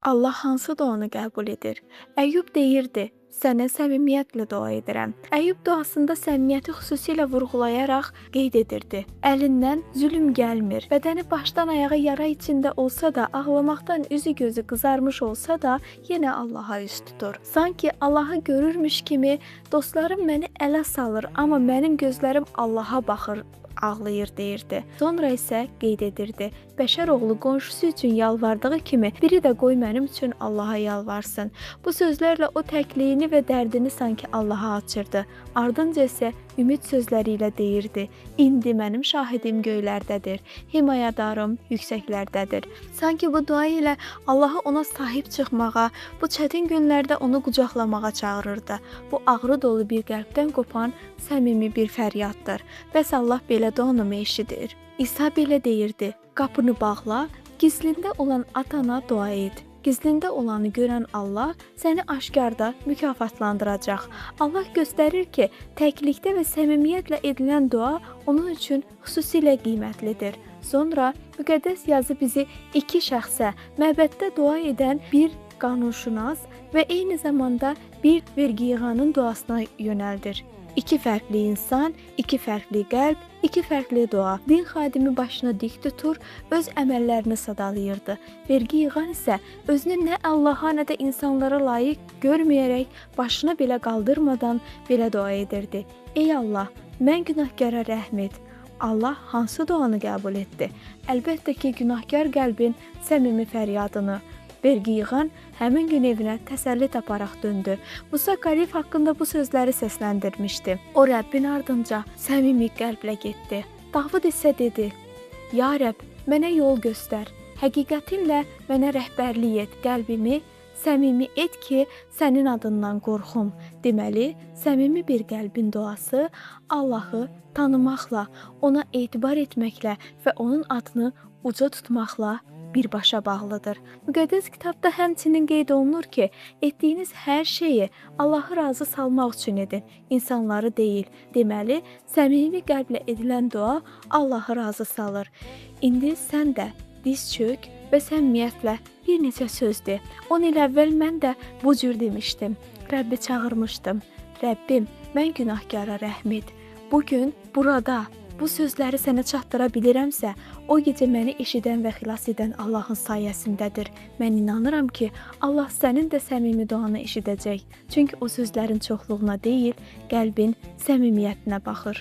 Allah hansı duanı qəbul edir? Əyyub deyirdi, sənə səmimiyyətlə dua edirəm. Əyyub duasında səmimiyyəti xüsusilə vurğulayaraq qeyd edirdi. Əlindən zülm gəlmir. Bədəni başdan ayağa yara içində olsa da, ağlamaqdan üzü gözü qızarmış olsa da, yenə Allaha üz tutur. Sanki Allahı görürmüş kimi, dostlarım məni ələ salır, amma mənim gözlərim Allaha baxır, ağlayır deyirdi. Sonra isə qeyd edirdi. Bəşər oğlu qonşusu üçün yalvardığı kimi biri də qoy mənim üçün Allaha yalvarsın. Bu sözlərlə o təkliyini və dərdini sanki Allaha açırdı. Ardınca isə ümid sözləri ilə deyirdi. İndi mənim şahidim göylərdədir, himayədarım yüksəklərdədir. Sanki bu dua ilə Allahı ona sahib çıxmağa, bu çətin günlərdə onu qucaqlamağa çağırırdı. Bu ağrı dolu bir qəlbdən qopan səmimi bir fəryaddır. Bəs Allah belə duanımı eşidir. İsa belə deyirdi, qapını bağla, gizlində olan atana dua et. Gizlində olanı görən Allah səni aşkarda mükafatlandıracaq. Allah göstərir ki, təklikdə və səmimiyyətlə edilən dua onun üçün xüsusilə qiymətlidir. Sonra müqəddəs yazı bizi iki şəxsə, məbəddə dua edən bir qanunşünas və eyni zamanda bir vergi yığanın duasına yönəldir. İki fərqli insan, iki fərqli qəlb, iki fərqli dua. Din xadimi başını dik tutur, öz əməllərini sadalayırdı. Vergi yığan isə özünü nə Allaha, nə də insanlara layiq görməyərək, başını belə qaldırmadan belə dua edirdi. Ey Allah, mən günahkara rəhm et. Allah hansı duanı qəbul etdi? Əlbəttə ki, günahkar qəlbin səmimi fəryadını. Vergi yığan həmin gün evinə təsəlli taparaq döndü. Musa Kalif haqqında bu sözləri səsləndirmişdi. O Rəbbin ardınca səmimi qəlblə getdi. Davud isə dedi, Ya Rəbb, mənə yol göstər, həqiqətinlə mənə rəhbərlik et, qəlbimi səmimi et ki, sənin adından qorxum. Deməli, səmimi bir qəlbin duası Allahı tanımaqla, ona etibar etməklə və onun adını uca tutmaqla birbaşa bağlıdır. Müqəddəs kitabda həmçinin qeyd olunur ki, etdiyiniz hər şeyi Allahı razı salmaq üçün edin, insanları deyil. Deməli, səmimi qəlblə edilən dua Allahı razı salır. İndi sən də diz çök və səmimiyyətlə bir neçə söz de. 10 il əvvəl mən də bu cür demişdim. Rəbbi çağırmışdım. Rəbbim, mən günahkara rəhm et. Bugün burada bu sözləri sənə çatdıra bilirəmsə, o gecə məni eşidən və xilas edən Allahın sayəsindədir. Mən inanıram ki, Allah sənin də səmimi duanı eşidəcək. Çünki o sözlərin çoxluğuna deyil, qəlbin səmimiyyətinə baxır.